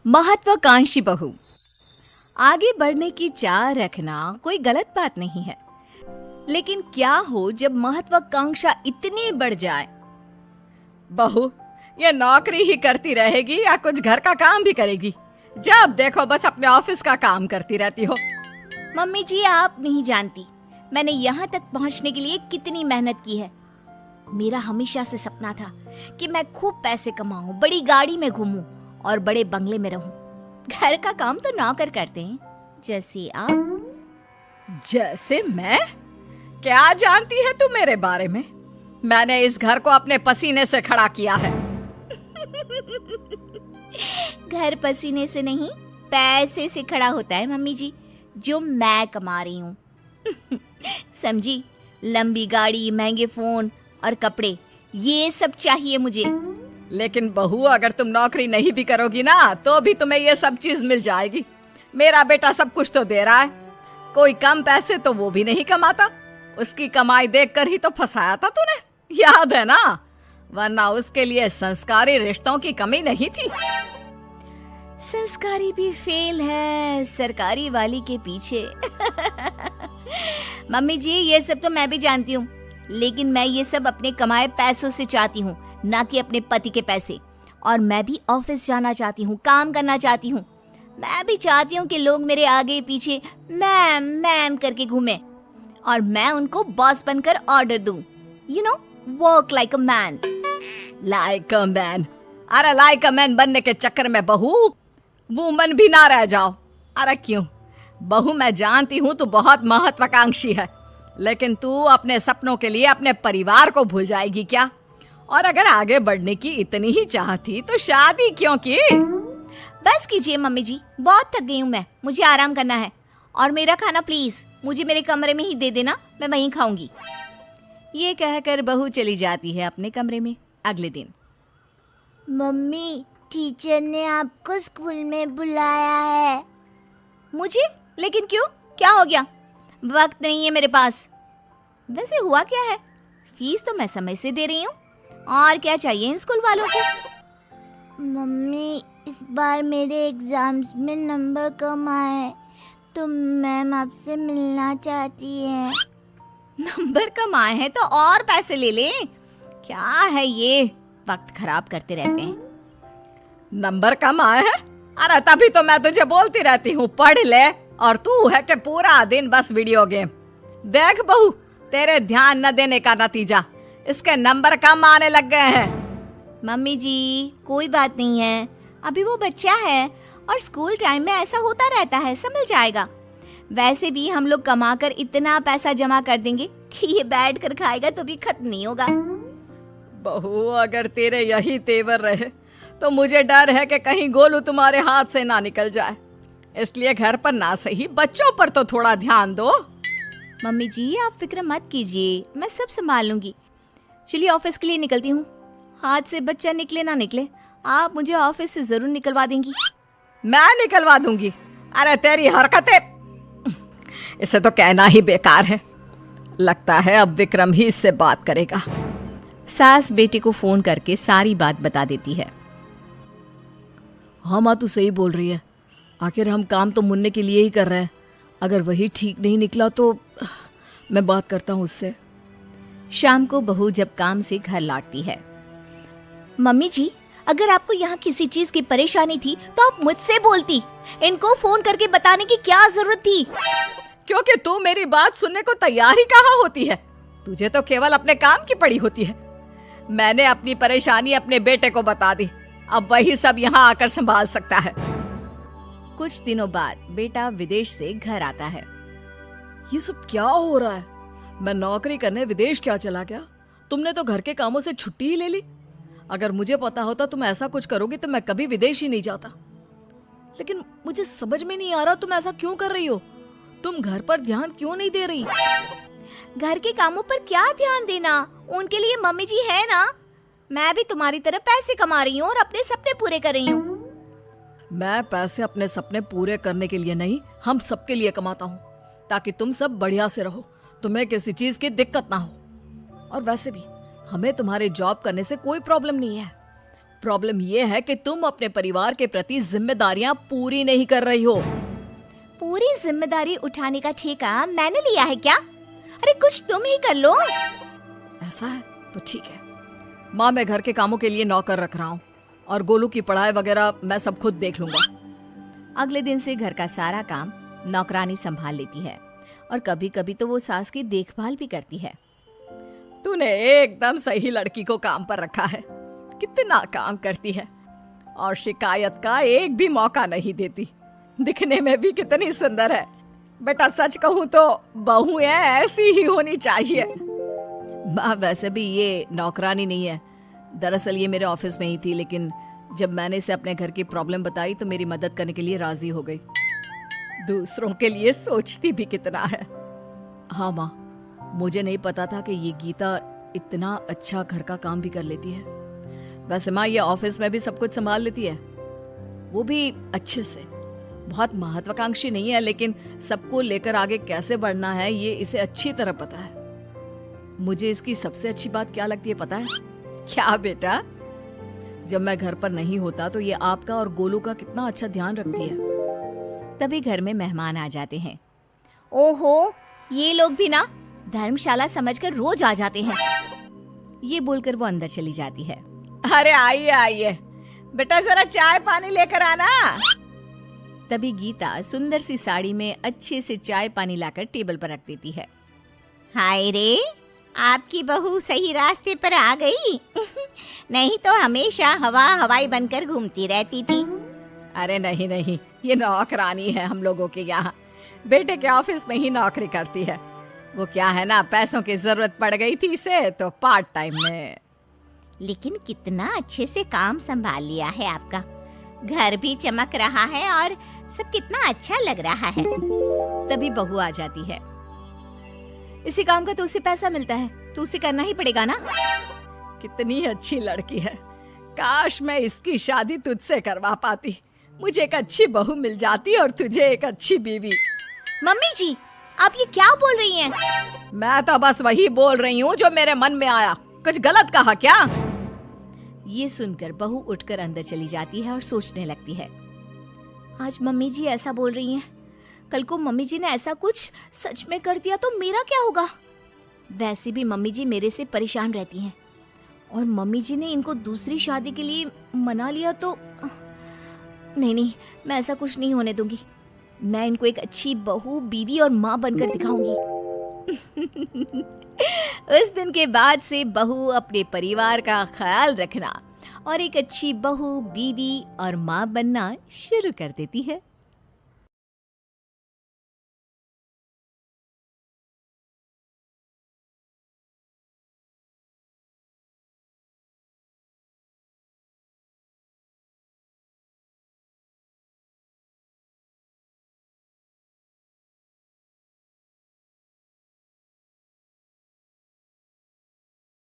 महत्वाकांक्षी बहू। आगे बढ़ने की चाह रखना कोई गलत बात नहीं है, लेकिन क्या हो जब महत्वाकांक्षा इतनी बढ़ जाए? बहू, ये नौकरी ही करती रहेगी या कुछ घर का काम भी करेगी? जब देखो बस अपने ऑफिस का काम करती रहती हो। मम्मी जी, आप नहीं जानती मैंने यहाँ तक पहुँचने के लिए कितनी मेहनत की है। मेरा हमेशा से सपना था कि मैं खूब पैसे कमाऊं, बड़ी गाड़ी में घूमूं और बड़े बंगले में रहूं। घर का काम तो नौकर करते हैं, जैसे आप। जैसे मैं? क्या जानती है तू मेरे बारे में? मैंने इस घर को अपने पसीने से खड़ा किया है। घर पसीने से नहीं, पैसे से खड़ा होता है मम्मी जी, जो मैं कमा रही हूँ। समझी? लंबी गाड़ी, महंगे फोन और कपड़े, ये सब चाहिए मुझे। लेकिन बहू, अगर तुम नौकरी नहीं भी करोगी ना तो भी तुम्हें ये सब चीज मिल जाएगी। मेरा बेटा सब कुछ तो दे रहा है, कोई कम पैसे तो वो भी नहीं कमाता। उसकी कमाई देखकर ही तो फंसाया था तूने, याद है ना? वरना उसके लिए संस्कारी रिश्तों की कमी नहीं थी। संस्कारी भी फेल है सरकारी वाली के पीछे। मम्मी जी, ये सब तो मैं भी जानती हूँ, लेकिन मैं ये सब अपने कमाए पैसों से चाहती हूँ, ना कि अपने पति के पैसे। और मैं भी ऑफिस जाना चाहती हूँ, काम करना चाहती हूँ। मैं भी चाहती हूँ कि लोग मेरे आगे पीछे मैम मैम करके घूमे और मैं उनको बॉस बनकर ऑर्डर दूं। You know, work like a man. Like a man? अरे लाइक अ मैन बनने के चक्कर में बहू वुमन भी ना रह जाओ। अरे क्यों बहू, मैं जानती हूँ तू बहुत महत्वाकांक्षी है, लेकिन तू अपने सपनों के लिए अपने परिवार को भूल जाएगी क्या? और अगर आगे बढ़ने की इतनी ही चाह थी तो शादी क्यों की? बस कीजिए मम्मी जी, बहुत थक गई हूँ मैं, मुझे आराम करना है। और मेरा खाना प्लीज मुझे मेरे कमरे में ही दे देना, मैं वहीं खाऊंगी। ये कहकर बहू चली जाती है अपने कमरे में। अगले दिन, मम्मी, टीचर ने आपको स्कूल में बुलाया है। मुझे? लेकिन क्यों, क्या हो गया? वक्त नहीं है मेरे पास। वैसे हुआ क्या है? फीस तो मैं समय से दे रही हूँ, और क्या चाहिए इन स्कूल वालों को? मम्मी, इस बार मेरे एग्जाम्स में नंबर कम आए तो मैम आपसे मिलना चाहती है। नंबर कम आए हैं तो और पैसे ले लें। क्या है ये, वक्त खराब करते रहते हैं। नंबर कम आए हैं? अरे तभी तो मैं तुझे बोलती रहती हूँ पढ़ ले, और तू है कि पूरा दिन बस वीडियो गेम। देख बहू, तेरे ध्यान न देने का नतीजा इसके नंबर कम आने लग गए हैं। मम्मी जी, कोई बात नहीं है, अभी वो बच्चा है और स्कूल टाइम में ऐसा होता रहता है, समझ जाएगा। वैसे भी हम लोग कमाकर इतना पैसा जमा कर देंगे कि ये बैठ कर खाएगा तो भी खत्म नहीं होगा। बहू, अगर तेरे यही तेवर रहे तो मुझे डर है कि कहीं गोलू तुम्हारे हाथ से ना निकल जाए। इसलिए घर पर ना सही बच्चों पर तो थोड़ा ध्यान दो। मम्मी जी, आप फिक्र मत कीजिए, मैं सब संभाल लूंगी। चलिए ऑफिस के लिए निकलती हूँ। हाथ से बच्चा निकले ना निकले, आप मुझे ऑफिस से जरूर निकलवा देंगी। मैं निकलवा दूंगी? अरे तेरी हरकतें, इसे तो कहना ही बेकार है। लगता है अब विक्रम ही इससे बात करेगा। सास बेटे को फोन करके सारी बात बता देती है। हाँ माँ, तू सही बोल रही है। आखिर हम काम तो मुन्ने के लिए ही कर रहे हैं। अगर वही ठीक नहीं निकला तो मैं बात करता हूँ उससे। शाम को बहू जब काम से घर लौटती है, मम्मी जी, अगर आपको यहाँ किसी चीज की परेशानी थी तो आप मुझसे बोलती, इनको फोन करके बताने की क्या जरूरत थी? क्योंकि तू मेरी बात सुनने को तैयार ही कहाँ होती है। तुझे तो केवल अपने काम की पड़ी होती है। मैंने अपनी परेशानी अपने बेटे को बता दी, अब वही सब यहाँ आकर संभाल सकता है। कुछ दिनों बाद बेटा विदेश से घर आता है। ये सब क्या हो रहा है? मैं नौकरी करने विदेश क्या चला गया? तुमने तो घर के कामों से छुट्टी ही ले ली। अगर मुझे पता होता तुम ऐसा कुछ करोगी तो मैं कभी विदेश ही नहीं जाता। लेकिन मुझे समझ में नहीं आ रहा तुम ऐसा क्यों कर रही हो? तुम घर पर ध्यान क्यों नहीं दे रही? घर के कामों पर क्या ध्यान देना, उनके लिए मम्मी जी है ना। मैं भी तुम्हारी तरह पैसे कमा रही हूँ और अपने सपने पूरे कर रही हूँ। मैं पैसे अपने सपने पूरे करने के लिए नहीं, हम सबके लिए कमाता हूँ, ताकि तुम सब बढ़िया से रहो, तुम्हें किसी चीज की दिक्कत ना हो। और वैसे भी हमें तुम्हारे जॉब करने से कोई प्रॉब्लम नहीं है। प्रॉब्लम ये है कि तुम अपने परिवार के प्रति जिम्मेदारियां पूरी नहीं कर रही हो। पूरी जिम्मेदारी उठाने का ठेका मैंने लिया है क्या? अरे कुछ तुम ही कर लो। ऐसा है तो ठीक है माँ, मैं घर के कामों के लिए नौकर रख रहा हूँ और गोलू की पढ़ाई वगैरह मैं सब खुद देख लूंगा। अगले दिन से घर का सारा काम नौकरानी संभाल लेती है और कभी कभी तो वो सास की देखभाल भी करती है। तूने एकदम सही लड़की को काम पर रखा है। कितना काम करती है और शिकायत का एक भी मौका नहीं देती। दिखने में भी कितनी सुंदर है। बेटा सच कहूँ तो बहुएं ऐसी ही होनी चाहिए। माँ वैसे भी ये नौकरानी नहीं है, दरअसल ये मेरे ऑफिस में ही थी, लेकिन जब मैंने इसे अपने घर की प्रॉब्लम बताई तो मेरी मदद करने के लिए राजी हो गई। दूसरों के लिए सोचती भी कितना है। हाँ माँ, मुझे नहीं पता था कि ये गीता इतना अच्छा घर का काम भी कर लेती है। वैसे माँ ये ऑफिस में भी सब कुछ संभाल लेती है, वो भी अच्छे से। बहुत महत्वाकांक्षी नहीं है, लेकिन सबको लेकर आगे कैसे बढ़ना है ये इसे अच्छी तरह पता है। मुझे इसकी सबसे अच्छी बात क्या लगती है पता है? क्या बेटा? जब मैं घर पर नहीं होता तो ये आपका और गोलू का कितना अच्छा ध्यान रखती है। तभी घर में मेहमान आ जाते हैं। ओहो, ये लोग भी ना धर्मशाला समझकर रोज आ जाते हैं। ये बोलकर वो अंदर चली जाती है। अरे आइए आइए बेटा, जरा चाय पानी लेकर आना। तभी गीता सुंदर सी साड़ी में अच्छे से चाय पानी लाकर टेबल पर रख देती है। हाय रे, आपकी बहू सही रास्ते पर आ गई। नहीं तो हमेशा हवाई बनकर घूमती रहती थी। अरे नहीं नहीं, ये नौकरानी है हम लोगों के यहाँ। बेटे के ऑफिस में ही नौकरी करती है। वो क्या है ना, पैसों की जरूरत पड़ गई थी इसे तो पार्ट टाइम में। लेकिन कितना अच्छे से काम संभाल लिया है आपका। घर भी चमक रहा है और सब कितना अच्छा लग रहा है। तभी बहू आ जाती है। इसी काम का तो उसे पैसा मिलता है, तो उसे करना ही पड़ेगा ना। कितनी अच्छी लड़की है। काश मैं इसकी शादी तुझसे करवा पाती। मुझे एक अच्छी बहू मिल जाती और तुझे एक अच्छी बीवी। मम्मी जी, आप ये क्या बोल रही हैं? मैं तो बस वही बोल रही हूँ जो मेरे मन में आया। कुछ गलत कहा क्या? ये सुनकर बहू उठकर अंदर चली जाती है और सोचने लगती है। आज मम्मी जी ऐसा बोल रही हैं, कल को मम्मी जी ने ऐसा कुछ सच में कर दिया तो मेरा क्या होगा? वैसे भी मम्मी जी मेरे से परेशान रहती हैं और मम्मी जी ने इनको दूसरी शादी के लिए मना लिया तो नहीं, मैं ऐसा कुछ नहीं होने दूंगी। मैं इनको एक अच्छी बहू, बीवी और माँ बनकर दिखाऊंगी। उस दिन के बाद से बहू अपने परिवार का ख्याल रखना और एक अच्छी बहू, बीवी और माँ बनना शुरू कर देती है।